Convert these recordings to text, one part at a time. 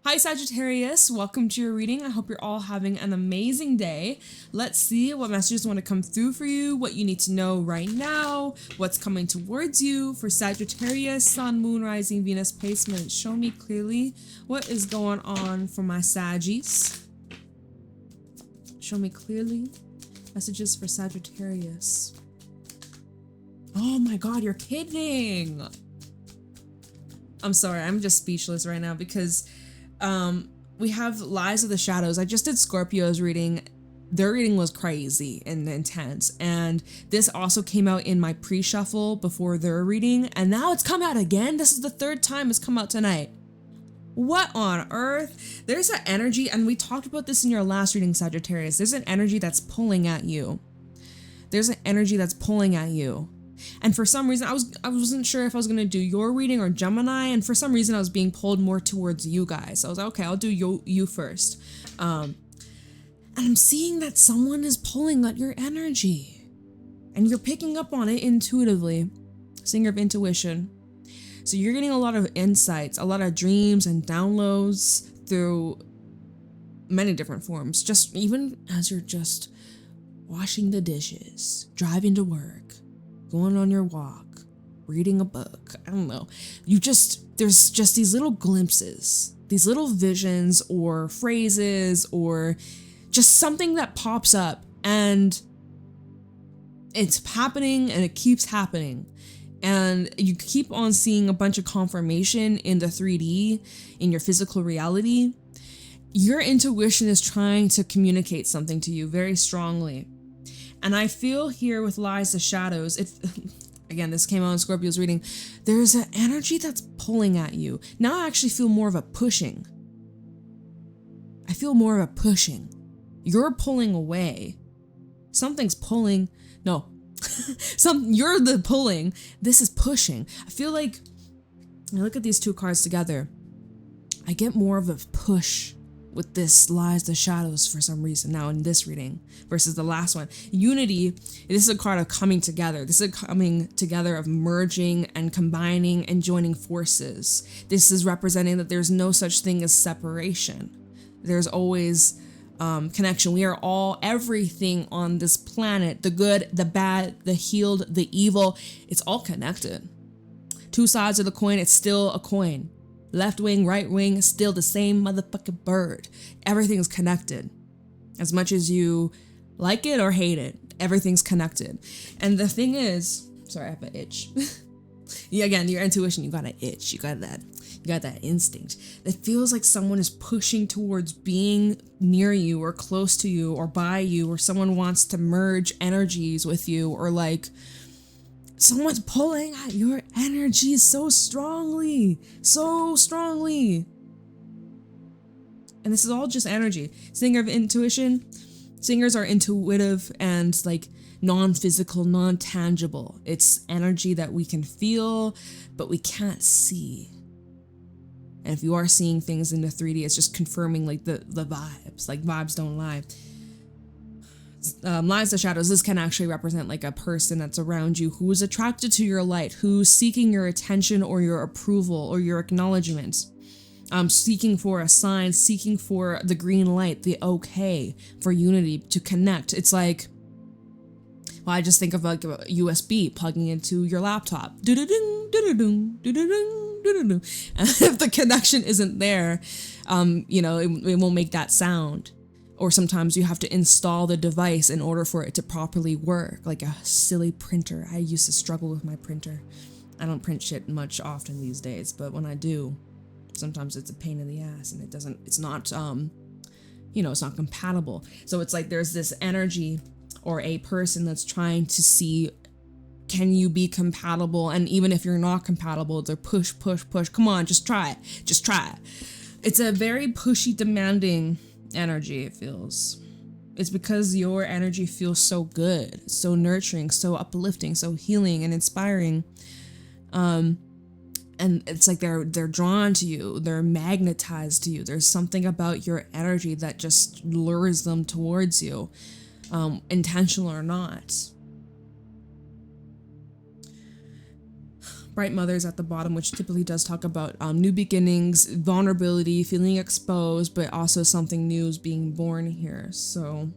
Hi Sagittarius, welcome to your reading. I hope you're all having an amazing day. Let's see what messages want to come through for you, what you need to know right now, what's coming towards you for Sagittarius, Sun, Moon, Rising, Venus placement. Show me clearly what is going on for my Saggies. Show me clearly messages for Sagittarius. Oh my god, you're kidding! I'm sorry, I'm just speechless right now because we have Lies of the Shadows. I just did Scorpio's reading. Their reading was crazy and intense, and this also came out in my pre-shuffle before their reading, and now it's come out again. This is the third time it's come out tonight. What on earth? There's an energy, and we talked about this in your last reading, Sagittarius. There's an energy that's pulling at you. There's an energy that's pulling at you. And for some reason, I wasn't sure if I was going to do your reading or Gemini, and for some reason I was being pulled more towards you guys. So I was like, okay, I'll do you first. And I'm seeing that someone is pulling at your energy, and you're picking up on it intuitively. Singer of intuition. So you're getting a lot of insights, a lot of dreams and downloads through many different forms. Just even as you're just washing the dishes, driving to work, going on your walk, reading a book, I don't know. There's just these little glimpses, these little visions or phrases or just something that pops up, and it's happening and it keeps happening. And you keep on seeing a bunch of confirmation in the 3D, in your physical reality. Your intuition is trying to communicate something to you very strongly. And I feel here with Lies of Shadows, again, this came out in Scorpio's reading, there's an energy that's pulling at you. Now I actually feel more of a pushing. I feel more of a pushing. You're pulling away. Something's pulling. No. You're the pulling. This is pushing. I feel like, when I look at these two cards together, I get more of a push with this Lies the Shadows for some reason now in this reading versus the last one. Unity, this is a card of coming together. This is a coming together of merging and combining and joining forces. This is representing that there's no such thing as separation. There's always connection. We are all everything on this planet, the good, the bad, the healed, the evil, it's all connected. Two sides of the coin, it's still a coin. Left wing, right wing, still the same motherfucking bird. Everything's connected. As much as you like it or hate it, everything's connected. And the thing is, sorry, I have an itch. Yeah, again, your intuition, you got an itch. You got that instinct. It feels like someone is pushing towards being near you or close to you or by you, or someone wants to merge energies with you, or like someone's pulling at your energy so strongly. And this is all just energy. Singer of intuition. Singers are intuitive and like non-physical, non-tangible. It's energy that we can feel, but we can't see. And if you are seeing things in the 3D, it's just confirming like the vibes. Like vibes don't lie. Lies of Shadows, this can actually represent like a person that's around you who is attracted to your light, who's seeking your attention or your approval or your acknowledgement, seeking for a sign, seeking for the green light, the okay for unity, to connect. It's like, well, I just think of like a USB plugging into your laptop. Do-do-ding, do-do-ding, do-do-ding, do-do-ding. And if the connection isn't there, it won't make that sound. Or sometimes you have to install the device in order for it to properly work, like a silly printer. I used to struggle with my printer. I don't print shit much often these days, but when I do, sometimes it's a pain in the ass, and it's not compatible. So it's like there's this energy or a person that's trying to see, can you be compatible? And even if you're not compatible, they're push. Come on, just try it. It's a very pushy, demanding energy, it feels. It's because your energy feels so good, so nurturing, so uplifting, so healing and inspiring. And it's like they're drawn to you, they're magnetized to you. There's something about your energy that just lures them towards you, intentional or not. Bright Mother's at the bottom, which typically does talk about new beginnings, vulnerability, feeling exposed, but also something new is being born here. So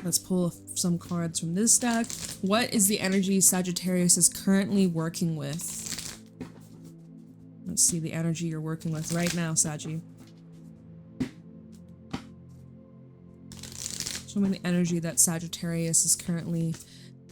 let's pull some cards from this deck. What is the energy Sagittarius is currently working with? Let's see the energy you're working with right now, Saggy. Show me the energy that Sagittarius is currently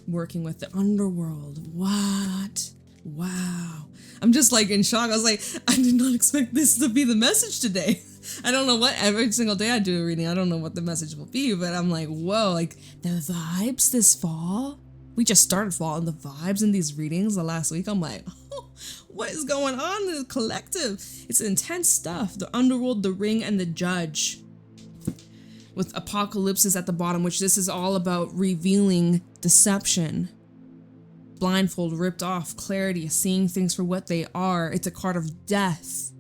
working with. The underworld. What? Wow. I'm just like in shock. I was like, I did not expect this to be the message today. I don't know what, every single day I do a reading, I don't know what the message will be, but I'm like, whoa, like the vibes this fall. We just started fall and the vibes in these readings the last week. I'm like, oh, what is going on in the collective? It's intense stuff. The underworld, the ring, and the judge. With apocalypses at the bottom, which this is all about revealing deception. Blindfold ripped off, clarity, seeing things for what they are. It's a card of death,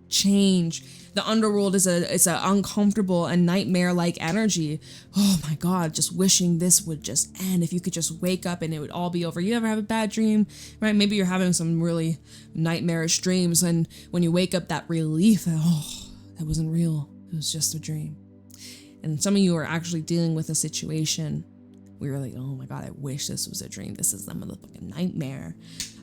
change. The underworld is it's a uncomfortable and nightmare-like energy. Oh my God, just wishing this would just end. If you could just wake up and it would all be over. You ever have a bad dream, right? Maybe you're having some really nightmarish dreams, and when you wake up, that relief, oh, that wasn't real. It was just a dream. And some of you are actually dealing with a situation we were like, oh my God, I wish this was a dream. This is the motherfucking nightmare.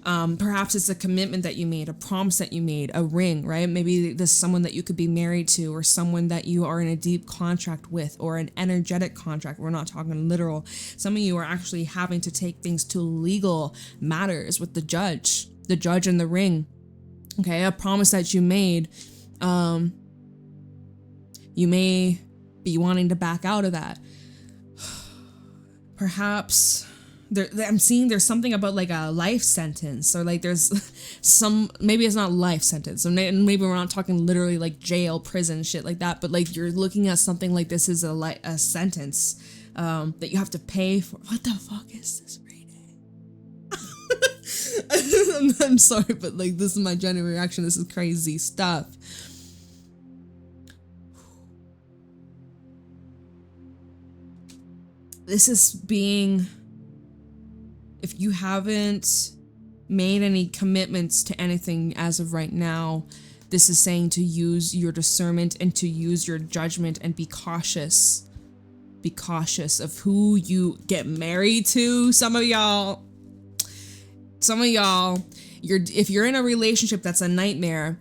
Perhaps it's a commitment that you made, a promise that you made, a ring, right? Maybe this is someone that you could be married to, or someone that you are in a deep contract with, or an energetic contract. We're not talking literal. Some of you are actually having to take things to legal matters with the judge and the ring. Okay, a promise that you made. You may be wanting to back out of that. Perhaps I'm seeing there's something about like a life sentence, or like there's some, maybe it's not life sentence, so maybe we're not talking literally like jail, prison, shit like that, but like you're looking at something like this is a sentence that you have to pay for. What the fuck is this reading? I'm sorry, but like this is my genuine reaction. This is crazy stuff. This is being, if you haven't made any commitments to anything as of right now, this is saying to use your discernment and to use your judgment and be cautious. Be cautious of who you get married to. Some of y'all, if you're in a relationship that's a nightmare,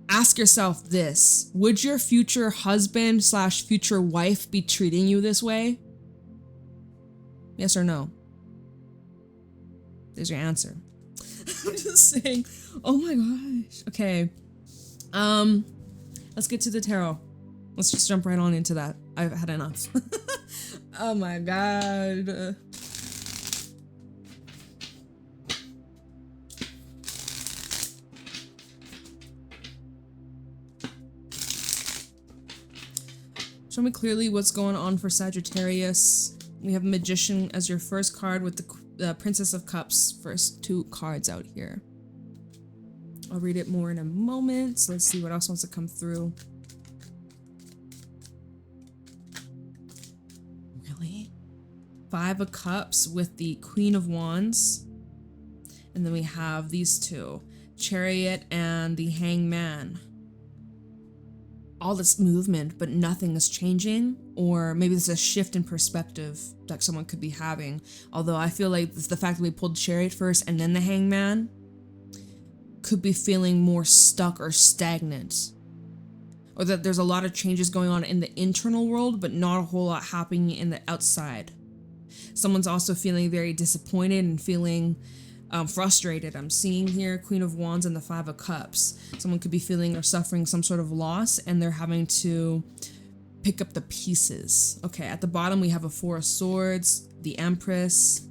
ask yourself this: would your future husband / future wife be treating you this way? Yes or no? There's your answer. I'm just saying, oh my gosh. Okay. Let's get to the tarot. Let's just jump right on into that. I've had enough. Oh my God. Show me clearly what's going on for Sagittarius. We have Magician as your first card with the Princess of Cups. First two cards out here. I'll read it more in a moment. So let's see what else wants to come through. Really? Five of Cups with the Queen of Wands. And then we have these two, Chariot and the Hangman. All this movement, but nothing is changing, or maybe there's a shift in perspective that someone could be having. Although I feel like the fact that we pulled Chariot first and then the Hangman could be feeling more stuck or stagnant, or that there's a lot of changes going on in the internal world, but not a whole lot happening in the outside. Someone's also feeling very disappointed and feeling frustrated. I'm seeing here Queen of Wands and the Five of Cups. Someone could be feeling or suffering some sort of loss, and they're having to pick up the pieces. Okay, at the bottom we have a Four of Swords, the Empress,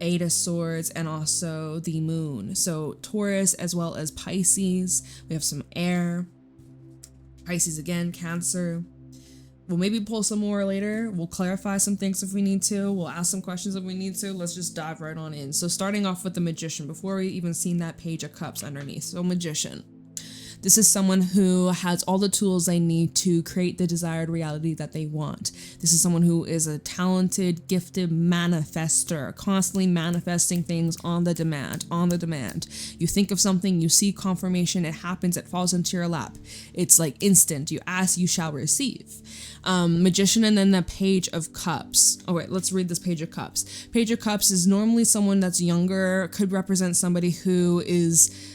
Eight of Swords, and also the Moon. So Taurus as well as Pisces. We have some air. Pisces again, Cancer. We'll maybe pull some more later. We'll clarify some things if we need to. We'll ask some questions if we need to. Let's just dive right on in. So starting off with the Magician, before we even seen that Page of Cups underneath. So Magician. This is someone who has all the tools they need to create the desired reality that they want. This is someone who is a talented, gifted manifester, constantly manifesting things on the demand. You think of something, you see confirmation, it happens, it falls into your lap. It's like instant. You ask, you shall receive. Magician, and then the Page of Cups. Oh wait, let's read this Page of Cups. Page of Cups is normally someone that's younger, could represent somebody who is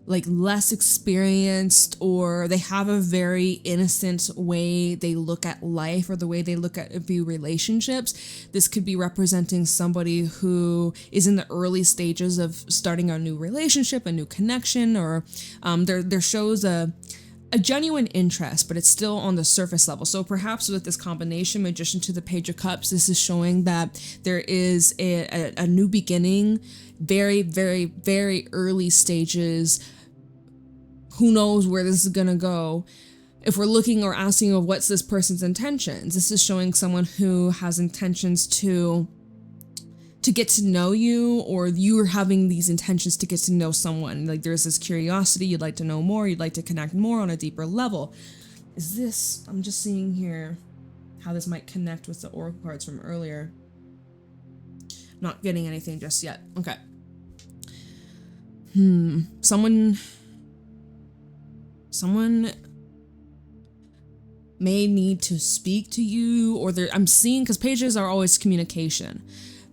like less experienced, or they have a very innocent way they look at life, or the way they look at view relationships. This could be representing somebody who is in the early stages of starting a new relationship, a new connection, or there shows a genuine interest, but it's still on the surface level. So perhaps with this combination, Magician to the Page of Cups, this is showing that there is a new beginning, very, very, very early stages. Who knows where this is gonna go? If we're looking or asking of what's this person's intentions, this is showing someone who has intentions to get to know you, or you are having these intentions to get to know someone. Like there's this curiosity, you'd like to know more, you'd like to connect more on a deeper level. Is this, I'm just seeing here how this might connect with the oracle cards from earlier. Not getting anything just yet. Okay. Someone may need to speak to you, or I'm seeing, because pages are always communication.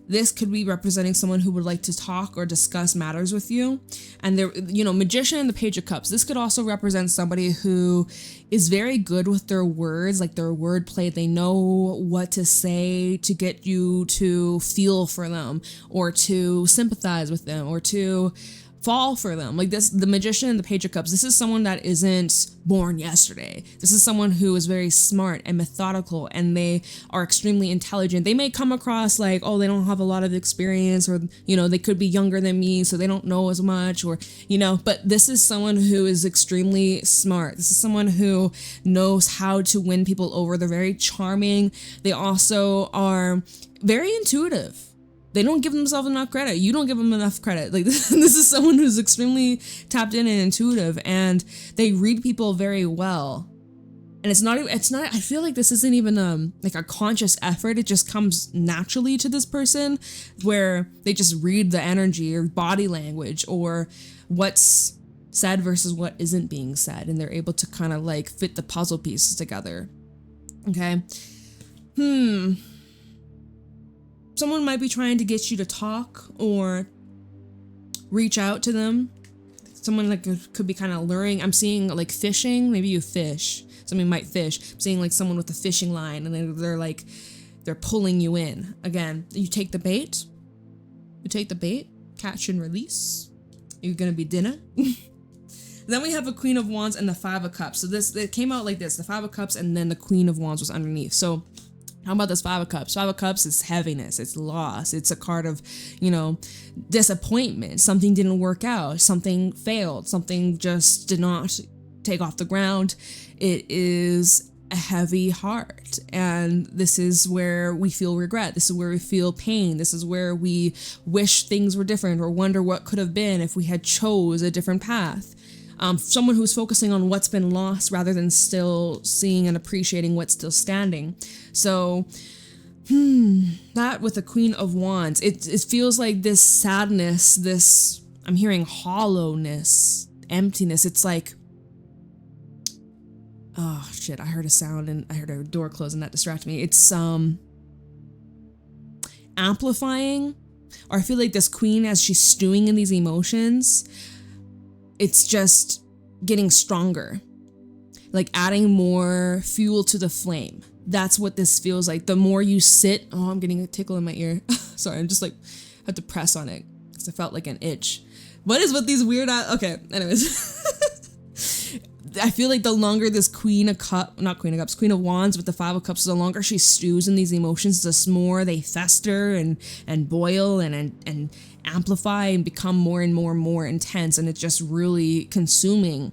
This could be representing someone who would like to talk or discuss matters with you. And there, Magician and the Page of Cups. This could also represent somebody who is very good with their words, like their wordplay. They know what to say to get you to feel for them, or to sympathize with them, or to fall for them. Like this, the Magician and the Page of Cups, this is someone that isn't born yesterday. This is someone who is very smart and methodical, and they are extremely intelligent. They may come across like, oh, they don't have a lot of experience, or, they could be younger than me, so they don't know as much, or, but this is someone who is extremely smart. This is someone who knows how to win people over. They're very charming. They also are very intuitive. They don't give themselves enough credit. You don't give them enough credit. Like this is someone who's extremely tapped in and intuitive, and they read people very well. And it's not, I feel like this isn't even like a conscious effort. It just comes naturally to this person, where they just read the energy or body language, or what's said versus what isn't being said. And they're able to kind of like fit the puzzle pieces together. Okay. Someone might be trying to get you to talk or reach out to them. Someone like could be kind of luring. I'm seeing like fishing. Maybe you fish. Somebody might fish. I'm seeing like someone with a fishing line, and they're pulling you in. Again, you take the bait. Catch and release. You're gonna be dinner. Then we have a Queen of Wands and the Five of Cups. So it came out like this: the Five of Cups, and then the Queen of Wands was underneath. So how about this Five of Cups? Five of Cups is heaviness, it's loss, it's a card of, disappointment. Something didn't work out, something failed, something just did not take off the ground. It is a heavy heart, and this is where we feel regret. This is where we feel pain. This is where we wish things were different, or wonder what could have been if we had chose a different path. Someone who's focusing on what's been lost rather than still seeing and appreciating what's still standing. So, that with the Queen of Wands, it feels like this sadness, I'm hearing hollowness, emptiness. It's like, oh shit, I heard a sound and I heard a door close and that distracted me. It's amplifying, or I feel like this queen, as she's stewing in these emotions, it's just getting stronger, like adding more fuel to the flame. That's what this feels like. The more you sit, oh, I'm getting a tickle in my ear. Sorry, I'm just like, had to press on it because I felt like an itch. What is with these weird, okay, anyways. I feel like the longer this Queen of Wands with the Five of Cups, the longer she stews in these emotions, the more they fester and boil and amplify and become more and more and more intense, and it's just really consuming.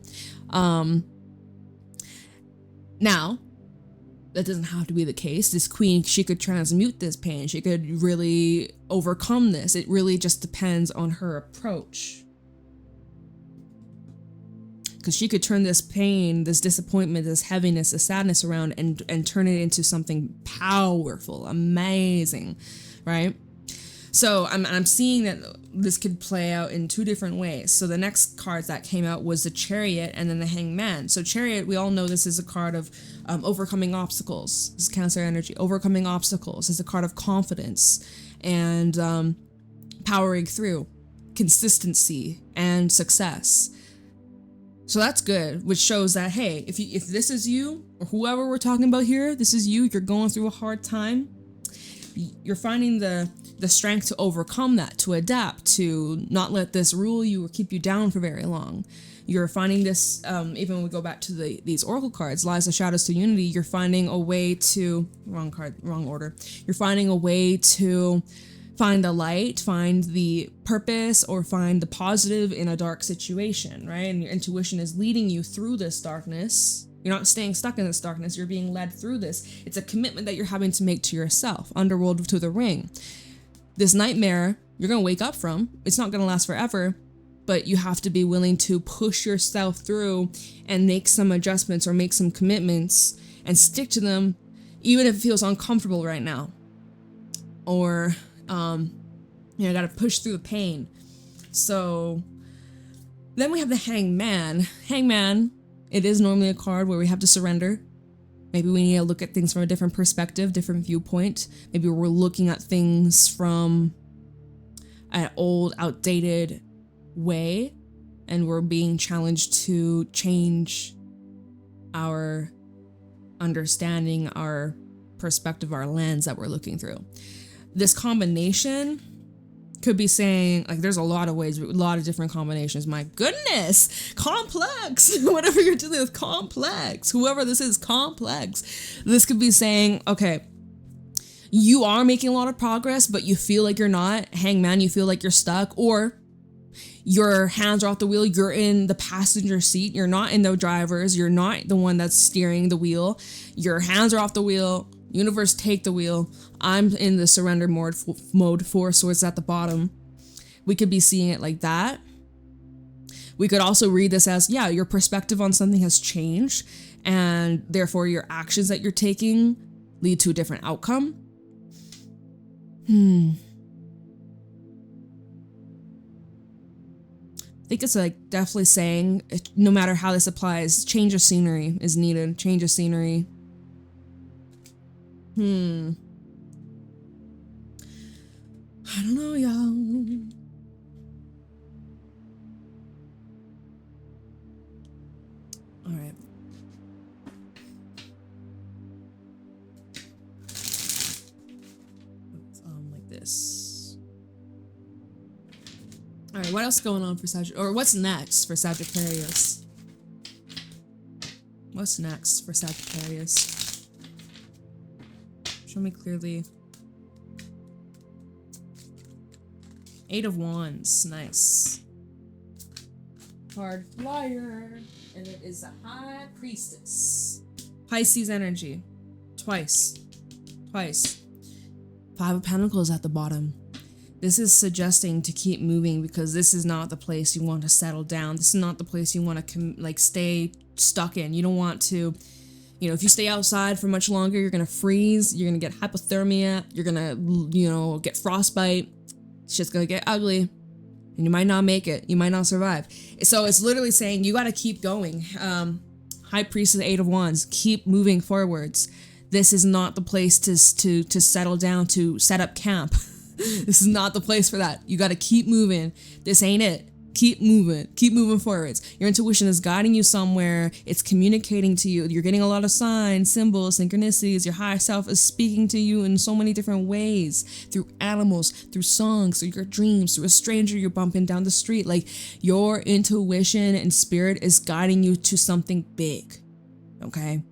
Now, that doesn't have to be the case. This queen, she could transmute this pain. She could really overcome this. It really just depends on her approach. because she could turn this pain, this disappointment, this heaviness, this sadness around and turn it into something powerful, amazing, right? So I'm seeing that this could play out in two different ways. So the next cards that came out was the Chariot and then the Hanged Man. So Chariot, we all know this is a card of overcoming obstacles. This is Cancer energy. Overcoming obstacles is a card of confidence and powering through, consistency, and success. So that's good, which shows that, hey, if this is you, or whoever we're talking about here, this is you, you're going through a hard time, you're finding the strength to overcome that, to adapt, to not let this rule you or keep you down for very long. You're finding this, even when we go back to these oracle cards, Lies of Shadows to Unity, you're finding a way to, wrong card, wrong order. You're finding a way to find the light, find the purpose, or find the positive in a dark situation, right? And your intuition is leading you through this darkness. You're not staying stuck in this darkness, you're being led through this. It's a commitment that you're having to make to yourself. Underworld to the ring. This nightmare you're gonna wake up from, it's not gonna last forever, but you have to be willing to push yourself through and make some adjustments or make some commitments and stick to them, even if it feels uncomfortable right now. Or, gotta push through the pain. So then we have the Hanged Man. Hanged Man, it is normally a card where we have to surrender. Maybe we need to look at things from a different perspective, different viewpoint. Maybe we're looking at things from an old, outdated way, and we're being challenged to change our understanding, our perspective, our lens that we're looking through. This combination could be saying, like, there's a lot of ways, a lot of different combinations. My goodness, complex. Whatever you're dealing with, complex. Whoever this is, complex. This could be saying, okay, you are making a lot of progress, but you feel like you're not. Hangman, you feel like you're stuck, or your hands are off the wheel, you're in the passenger seat, you're not in the driver's, you're not the one that's steering the wheel, your hands are off the wheel, universe, take the wheel. I'm in the surrender mode, Four Swords at the bottom. We could be seeing it like that. We could also read this as, yeah, your perspective on something has changed, and therefore your actions that you're taking lead to a different outcome. I think it's like definitely saying, no matter how this applies, change of scenery is needed. Change of scenery. I don't know, y'all. All right. Like this. All right, what else is going on for Sagittarius? Or what's next for Sagittarius? What's next for Sagittarius? Show me clearly. Eight of Wands, nice. Card flyer, and it is the High Priestess. Pisces energy, twice. Five of Pentacles at the bottom. This is suggesting to keep moving because this is not the place you want to settle down. This is not the place you want to stay stuck in. You don't want to, if you stay outside for much longer, you're going to freeze, you're going to get hypothermia, you're going to, get frostbite. Shit's going to get ugly, and you might not make it. You might not survive. So it's literally saying you got to keep going. High Priestess, Eight of Wands, keep moving forwards. This is not the place to settle down, to set up camp. This is not the place for that. You got to keep moving. This ain't it. Keep moving forwards. Your intuition is guiding you somewhere. It's communicating to you. You're getting a lot of signs, symbols, synchronicities. Your higher self is speaking to you in so many different ways, through animals, through songs, through your dreams, through a stranger you're bumping down the street. Like, your intuition and spirit is guiding you to something big. Okay?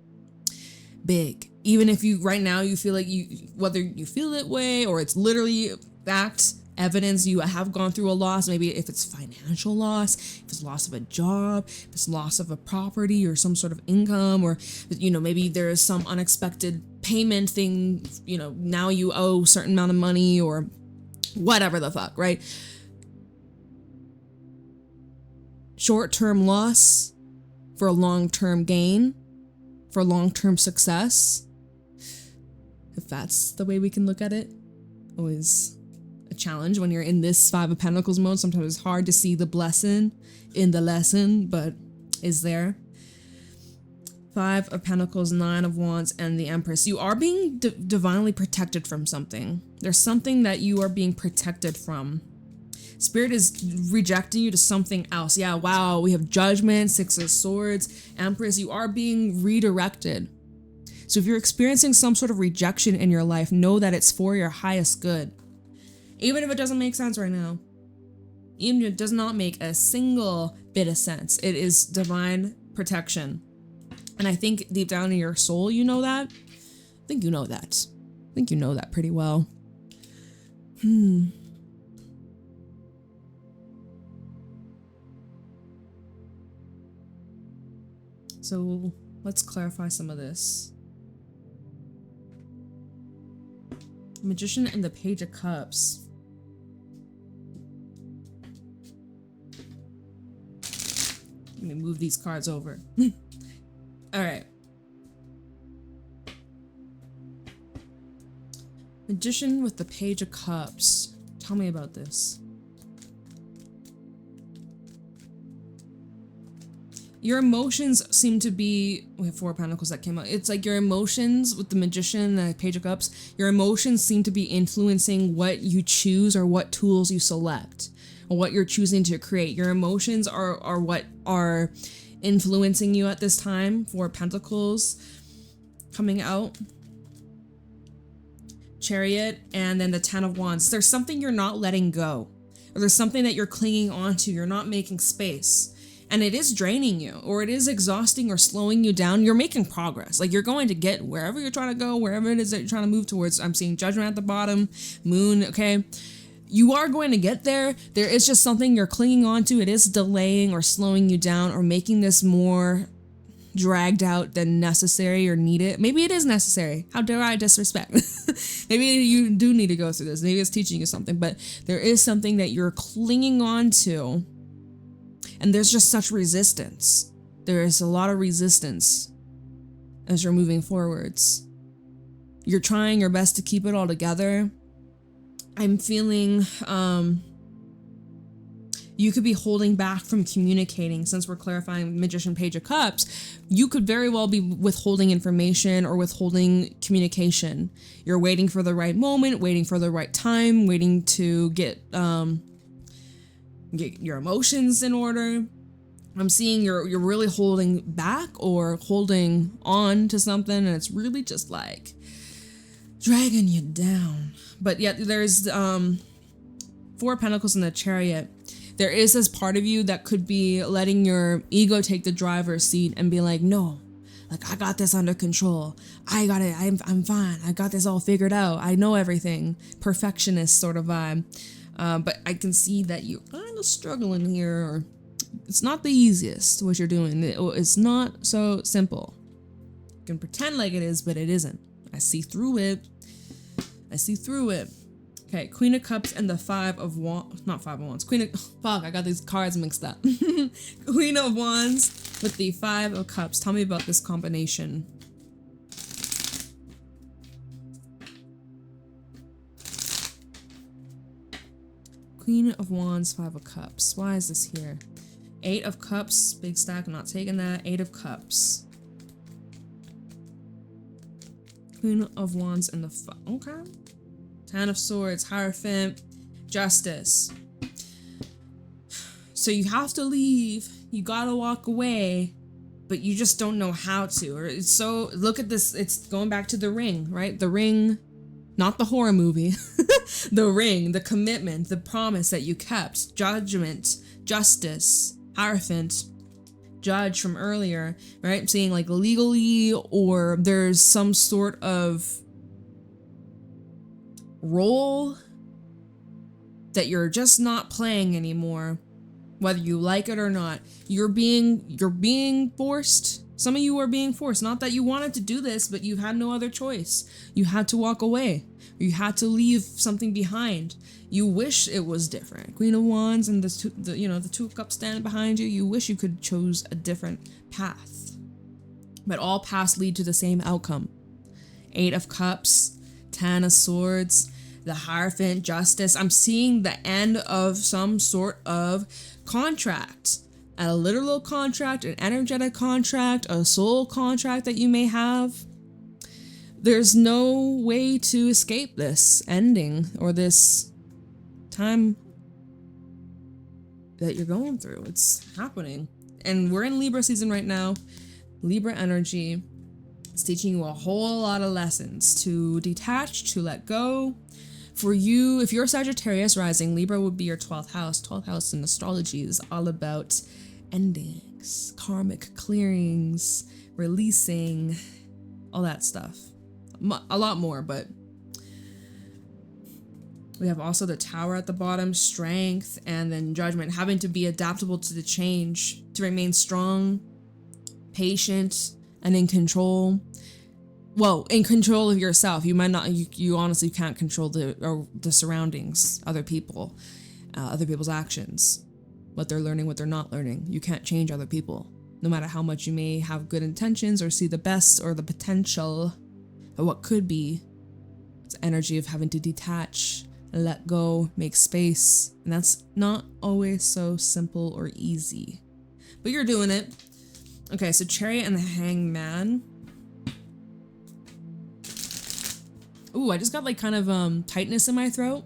Big. Even if right now you feel like whether you feel that way or it's literally fact, evidence, you have gone through a loss, maybe if it's financial loss, if it's loss of a job, if it's loss of a property or some sort of income, or, maybe there is some unexpected payment thing, now you owe a certain amount of money or whatever the fuck, right? Short-term loss, for long-term gain, for long-term success. If that's the way we can look at it. Always a challenge when you're in this Five of Pentacles mode. Sometimes it's hard to see the blessing in the lesson, but is there. Five of Pentacles, Nine of Wands, and the Empress. You are being divinely protected from something. There's something that you are being protected from. Spirit is rejecting you to something else. Yeah, wow, we have Judgment, Six of Swords, Empress. You are being redirected. So if you're experiencing some sort of rejection in your life, know that it's for your highest good. Even if it doesn't make sense right now. Even if it does not make a single bit of sense. It is divine protection. And I think deep down in your soul, you know that. I think you know that. I think you know that pretty well. So let's clarify some of this. Magician and the Page of Cups. Let me move these cards over. All right. Magician with the Page of Cups. Tell me about this. Your emotions seem to be, we have Four of Pentacles that came out. It's like your emotions with the Magician and the Page of Cups, your emotions seem to be influencing what you choose or what tools you select or what you're choosing to create. Your emotions are what are influencing you at this time. Four of Pentacles coming out. Chariot, and then the Ten of Wands. There's something you're not letting go, or there's something that you're clinging onto. You're not making space. And it is draining you, or it is exhausting or slowing you down. You're making progress. Like, you're going to get wherever you're trying to go, wherever it is that you're trying to move towards. I'm seeing Judgment at the bottom, Moon, okay? You are going to get there. There is just something you're clinging on to. It is delaying or slowing you down or making this more dragged out than necessary or needed. Maybe it is necessary. How dare I disrespect? Maybe you do need to go through this. Maybe it's teaching you something, but there is something that you're clinging on to. And there's just such resistance. There is a lot of resistance as you're moving forwards. You're trying your best to keep it all together. I'm feeling you could be holding back from communicating. Since we're clarifying Magician, Page of Cups, you could very well be withholding information or withholding communication. You're waiting for the right moment, waiting for the right time, waiting to get your emotions in order. I'm seeing you're really holding back or holding on to something, and it's really just like dragging you down. But yet there's Four of Pentacles in the Chariot. There is this part of you that could be letting your ego take the driver's seat and be like, no, like, I got this under control. I got it. I'm fine. I got this all figured out. I know everything. Perfectionist sort of vibe. But I can see that you're kind of struggling here. Or it's not the easiest what you're doing. It's not so simple. You can pretend like it is, but it isn't. I see through it. I see through it. Okay, Queen of Cups and the Five of Wands. Not Five of Wands. Queen of... Fuck, I got these cards mixed up. Queen of Wands with the Five of Cups. Tell me about this combination. Queen of Wands, Five of Cups. Why is this here? Eight of Cups, big stack, I'm not taking that. Eight of Cups. Queen of Wands and the okay. Ten of Swords, Hierophant, Justice. So you have to leave. You gotta walk away, but you just don't know how to. Or it's so, look at this. It's going back to The Ring, right? The Ring, not the horror movie. The ring, the commitment, the promise that you kept. Judgment, Justice, Hierophant, Judge from earlier, right? I'm seeing like legally, or there's some sort of role that you're just not playing anymore. whether you like it or not. You're being forced. Some of you are being forced. Not that you wanted to do this, but you had no other choice. You had to walk away. Or you had to leave something behind. You wish it was different. Queen of Wands and the Two of Cups standing behind you. You wish you could chose a different path. But all paths lead to the same outcome. 8 of Cups, 10 of Swords, the Hierophant, Justice. I'm seeing the end of some sort of contract. A literal contract, an energetic contract, a soul contract that you may have. There's no way to escape this ending or this time that you're going through. It's happening. And we're in Libra season right now. Libra energy. It's teaching you a whole lot of lessons to detach, to let go. For you, if you're Sagittarius rising, Libra would be your 12th house. 12th house in astrology is all about endings, karmic clearings, releasing, all that stuff. A lot more, but we have also the Tower at the bottom, strength, and then Judgment, having to be adaptable to the change, to remain strong, patient, and in control. Well, in control of yourself. You might not, you honestly can't control the surroundings, other people, other people's actions, what they're learning, what they're not learning. You can't change other people, no matter how much you may have good intentions or see the best or the potential of what could be. It's energy of having to detach, let go, make space, and that's not always so simple or easy, but you're doing it. Okay, so Chariot and the Hangman. Ooh, I just got like kind of tightness in my throat.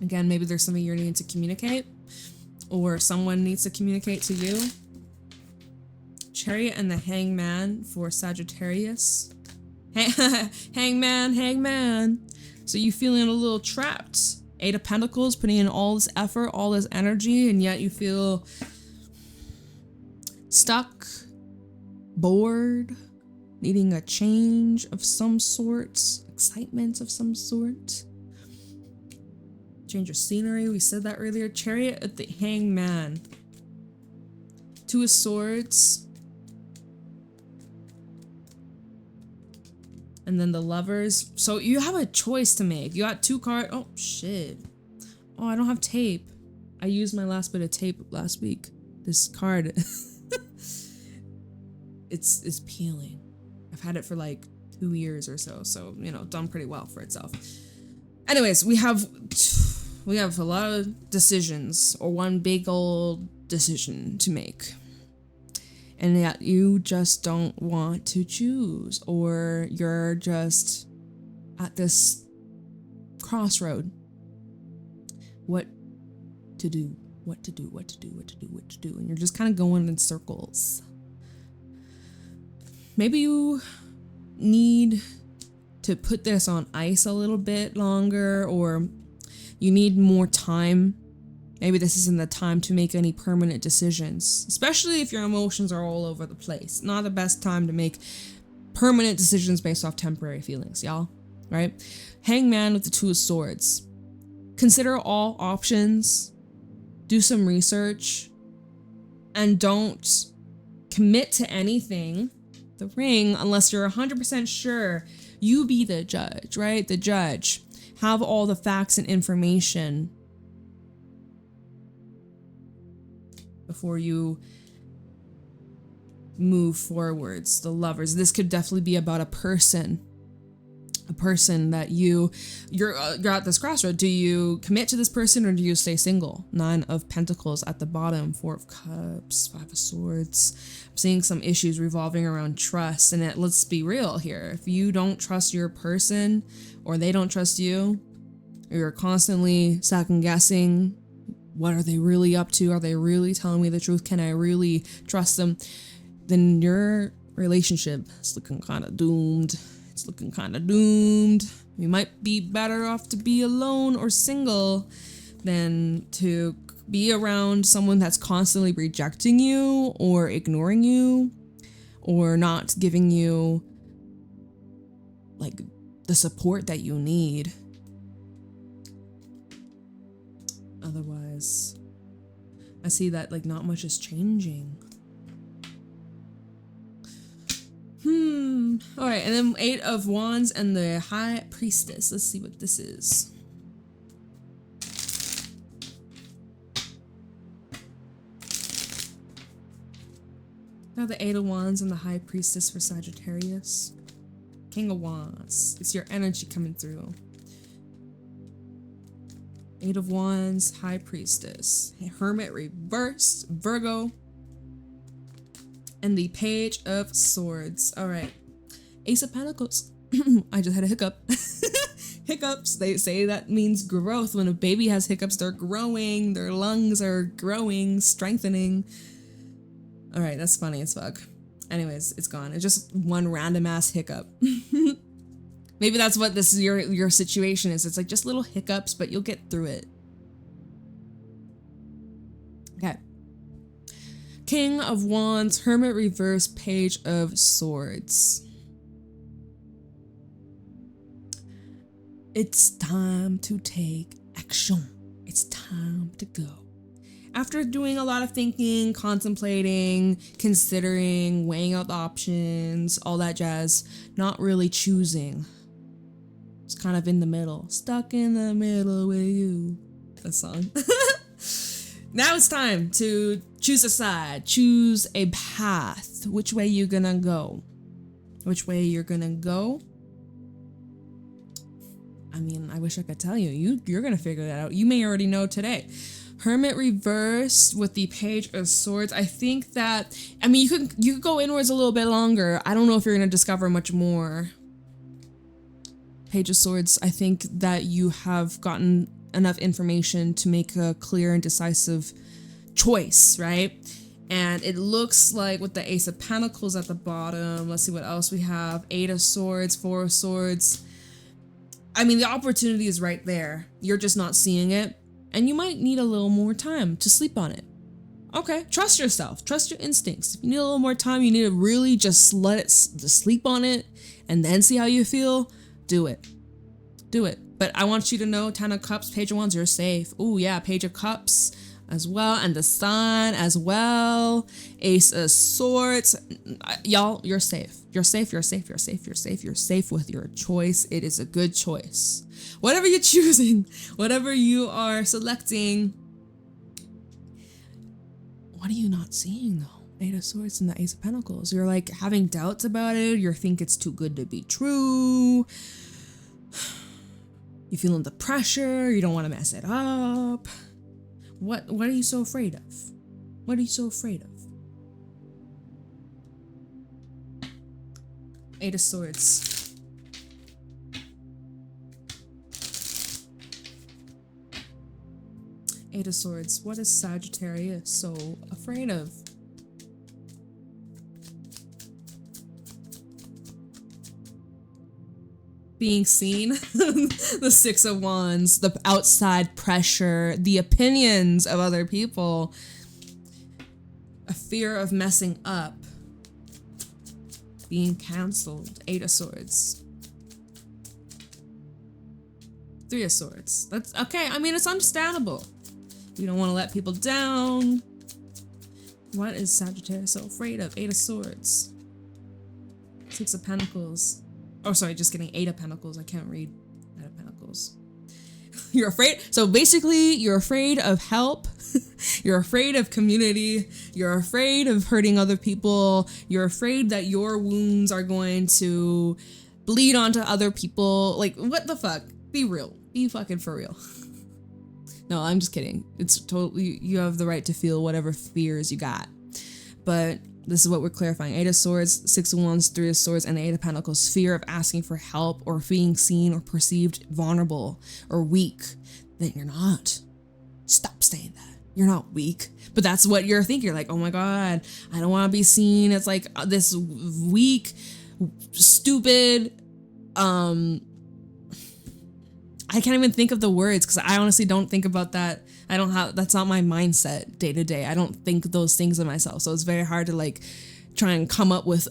Again, maybe there's something you're needing to communicate, or someone needs to communicate to you. Chariot and the Hangman for Sagittarius. Hangman. So you feeling a little trapped. 8 of Pentacles, putting in all this effort, all this energy, and yet you feel stuck, bored, needing a change of some sort, excitement of some sort. Change of scenery, we said that earlier. Chariot at the Hangman. 2 of Swords. And then the Lovers. So you have a choice to make. You got 2 cards. Oh, shit. Oh, I don't have tape. I used my last bit of tape last week. This card. It's peeling. I've had it for like 2 years or so. So, done pretty well for itself. Anyways, we have a lot of decisions, or one big old decision to make. And yet you just don't want to choose, or you're just at this crossroad. What to do, and you're just kind of going in circles. Maybe you need to put this on ice a little bit longer, or you need more time. Maybe this isn't the time to make any permanent decisions, especially if your emotions are all over the place. Not the best time to make permanent decisions based off temporary feelings, y'all, right? Hangman with the 2 of Swords. Consider all options, do some research, and don't commit to anything, the Ring, unless you're 100% sure. You be the judge, right? The judge. Have all the facts and information before you move forwards. The Lovers. This could definitely be about a person that you're at this crossroad. Do you commit to this person, or do you stay single? 9 of Pentacles at the bottom, 4 of Cups, 5 of Swords. I'm seeing some issues revolving around trust, and let's be real here. If you don't trust your person, or they don't trust you, or you're constantly second guessing, what are they really up to? Are they really telling me the truth? Can I really trust them? Then your relationship is looking kind of doomed. It's looking kind of doomed. You might be better off to be alone or single than to be around someone that's constantly rejecting you or ignoring you or not giving you like the support that you need. Otherwise, I see that like not much is changing. All right, and then 8 of Wands and the High Priestess. Let's see what this is. Now the 8 of Wands and the High Priestess for Sagittarius. King of Wands. It's your energy coming through. 8 of Wands, High Priestess. Hermit reversed, Virgo. And the Page of Swords. All right. Ace of Pentacles. I just had a hiccup. Hiccups. They say that means growth. When a baby has hiccups, they're growing. Their lungs are growing, strengthening. All right, that's funny as fuck. Anyways, it's gone. It's just one random ass hiccup. Maybe that's what this is, your situation is. It's like just little hiccups, but you'll get through it. Okay. King of Wands, Hermit reverse, Page of Swords. It's time to take action. It's time to go. After doing a lot of thinking, contemplating, considering, weighing out the options, all that jazz, not really choosing. It's kind of in the middle. Stuck in the middle with you. That song. Now it's time to choose a side. Choose a path. Which way you're gonna go. Which way you're gonna go. I mean, I wish I could tell you. You're gonna figure that out. You may already know today. Hermit reversed with the Page of Swords. I think that, I mean, you could go inwards a little bit longer. I don't know if you're gonna discover much more. Page of Swords, I think that you have gotten enough information to make a clear and decisive choice, right? And it looks like with the Ace of Pentacles at the bottom, let's see what else we have. 8 of Swords, 4 of Swords. I mean, the opportunity is right there. You're just not seeing it. And you might need a little more time to sleep on it. Okay, trust yourself. Trust your instincts. If you need a little more time, you need to really just let it sleep on it and then see how you feel. Do it. Do it. But I want you to know, 10 of Cups, Page of Wands, you're safe. Oh yeah, Page of Cups as well. And the Sun as well. Ace of Swords. Y'all, you're safe. You're safe, you're safe, you're safe, you're safe. You're safe with your choice. It is a good choice. Whatever you're choosing, whatever you are selecting. What are you not seeing though? 8 of Swords and the Ace of Pentacles. You're like having doubts about it. You think it's too good to be true. You feeling the pressure. You don't want to mess it up. What are you so afraid of? What are you so afraid of? 8 of Swords. Eight of Swords. What is Sagittarius so afraid of? Being seen. The 6 of Wands. The outside pressure. The opinions of other people. A fear of messing up. Being cancelled. 8 of Swords. 3 of Swords. That's okay. I mean, it's understandable. You don't want to let people down. What is Sagittarius so afraid of? 8 of Swords. 6 of Pentacles. Oh, sorry, just kidding. 8 of Pentacles. I can't read 8 of Pentacles. You're afraid. So basically, you're afraid of help. You're afraid of community. You're afraid of hurting other people. You're afraid that your wounds are going to bleed onto other people. Like, what the fuck? Be real. Be fucking for real. No, I'm just kidding. It's totally, you have the right to feel whatever fears you got. But this is what we're clarifying. 8 of Swords, 6 of Wands, 3 of Swords, and 8 of Pentacles. Fear of asking for help or being seen or perceived vulnerable or weak. Then you're not. Stop saying that. You're not weak. But that's what you're thinking. You're like, oh my God, I don't want to be seen. It's like this weak, stupid, I can't even think of the words because I honestly don't think about that. That's not my mindset day to day. I don't think those things of myself. So it's very hard to like try and come up with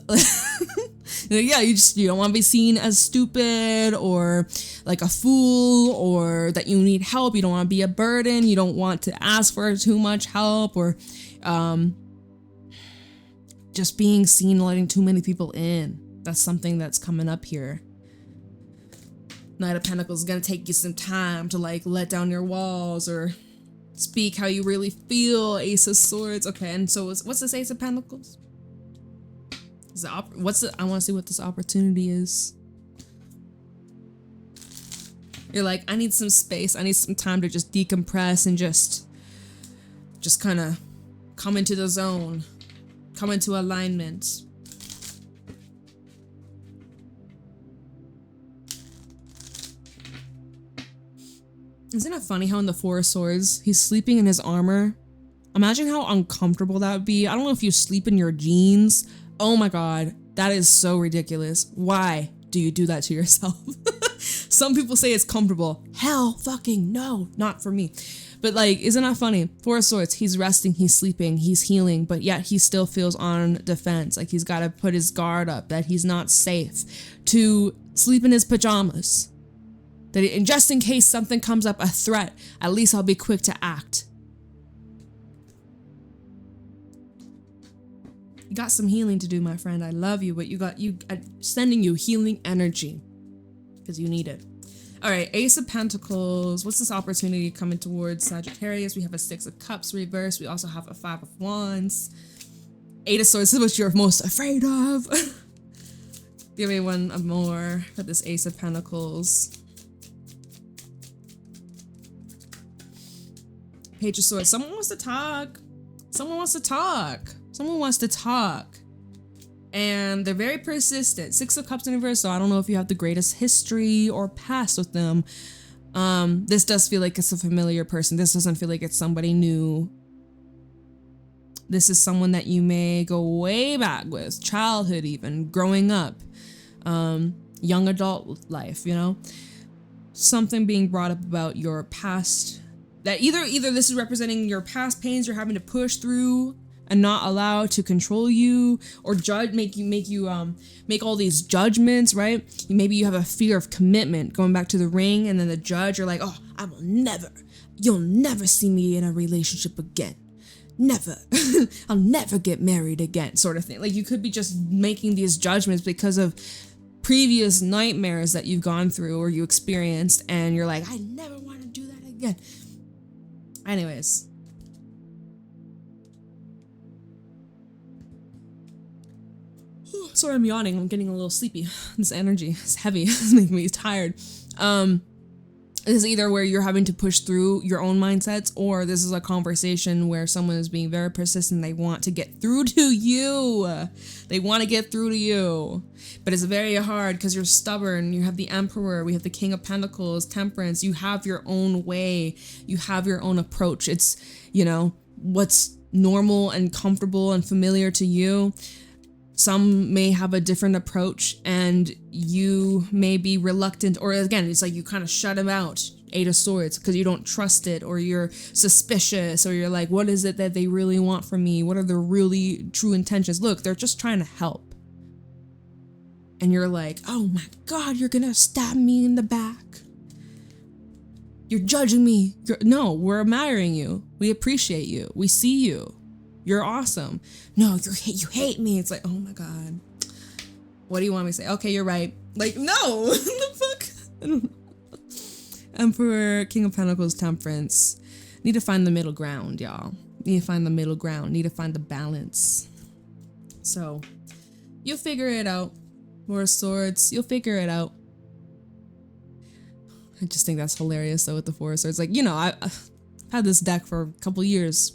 Yeah, you don't want to be seen as stupid or like a fool or that you need help. You don't want to be a burden. You don't want to ask for too much help or just being seen letting too many people in. That's something that's coming up here. Knight of Pentacles is gonna take you some time to like let down your walls or speak how you really feel. Ace of Swords. Okay, and so what's this Ace of Pentacles? I want to see what this opportunity is. You're like, I need some space. I need some time to just decompress and just kind of come into the zone, come into alignment. Isn't it funny how in the Four of Swords, he's sleeping in his armor? Imagine how uncomfortable that would be. I don't know if you sleep in your jeans. Oh my God, that is so ridiculous. Why do you do that to yourself? Some people say it's comfortable. Hell fucking no, not for me. But like, isn't that funny? Four of Swords, he's resting, he's sleeping, he's healing, but yet he still feels on defense. Like he's got to put his guard up, that he's not safe to sleep in his pajamas. That just in case something comes up, a threat, at least I'll be quick to act. You got some healing to do, my friend. I love you, but I'm sending you healing energy because you need it. All right, Ace of Pentacles. What's this opportunity coming towards Sagittarius? We have a Six of Cups reversed. We also have a Five of Wands. Eight of Swords is what you're most afraid of. Give me one more for this Ace of Pentacles. Page of Swords. Someone wants to talk. Someone wants to talk. Someone wants to talk. And they're very persistent. Six of Cups in reverse, so I don't know if you have the greatest history or past with them. This does feel like it's a familiar person. This doesn't feel like it's somebody new. This is someone that you may go way back with, childhood even, growing up, young adult life, you know? Something being brought up about your past, that either this is representing your past pains you're having to push through and not allow to control you or judge, make all these judgments, right? Maybe you have a fear of commitment, going back to the ring, and then the judge, you're like, oh, you'll never see me in a relationship again. Never. I'll never get married again, sort of thing. Like you could be just making these judgments because of previous nightmares that you've gone through or you experienced, and you're like, I never want to do that again. Anyways. Sorry, I'm yawning. I'm getting a little sleepy. This energy is heavy. It's making me tired. This is either where you're having to push through your own mindsets, or this is a conversation where someone is being very persistent. They want to get through to you. They want to get through to you. But it's very hard because you're stubborn. You have the Emperor. We have the King of Pentacles, Temperance. You have your own way. You have your own approach. It's, you know, what's normal and comfortable and familiar to you. Some may have a different approach and you may be reluctant, or again, it's like you kind of shut him out, Eight of Swords, because you don't trust it, or you're suspicious, or you're like, what is it that they really want from me? What are their really true intentions? Look, they're just trying to help. And you're like, oh my God, you're gonna stab me in the back. You're judging me. No, we're admiring you. We appreciate you. We see you. You're awesome. No, you hate me. It's like, oh my God. What do you want me to say? Okay, you're right. Like, no. What the fuck? I don't know. Emperor, King of Pentacles, Temperance. Need to find the middle ground, y'all. Need to find the middle ground. Need to find the balance. So, you'll figure it out. More Swords. You'll figure it out. I just think that's hilarious, though, with the Four of Swords. Like, you know, I've had this deck for a couple years.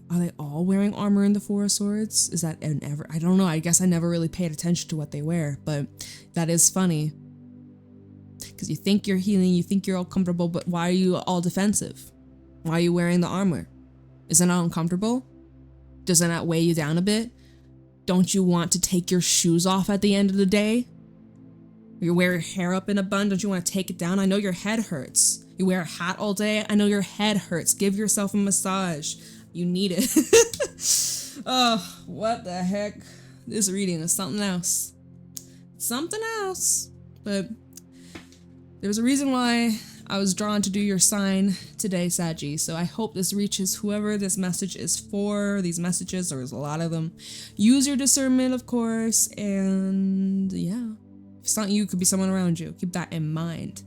Are they all wearing armor in the Four of Swords? Is that ever? I don't know. I guess I never really paid attention to what they wear, but that is funny. Because you think you're healing, you think you're all comfortable, but why are you all defensive? Why are you wearing the armor? Isn't that uncomfortable? Doesn't that weigh you down a bit? Don't you want to take your shoes off at the end of the day? You wear your hair up in a bun, don't you want to take it down? I know your head hurts. You wear a hat all day, I know your head hurts. Give yourself a massage. You need it. Oh, what the heck? This reading is something else. Something else. But there was a reason why I was drawn to do your sign today, Saggy. So I hope this reaches whoever this message is for. These messages, there's a lot of them. Use your discernment, of course. And yeah, if it's not you, it could be someone around you. Keep that in mind.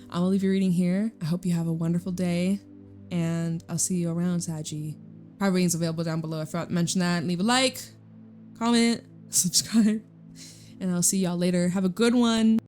I will leave your reading here. I hope you have a wonderful day. And I'll see you around, Saggy. Private readings available down below. I forgot to mention that. Leave a like, comment, subscribe. And I'll see y'all later. Have a good one.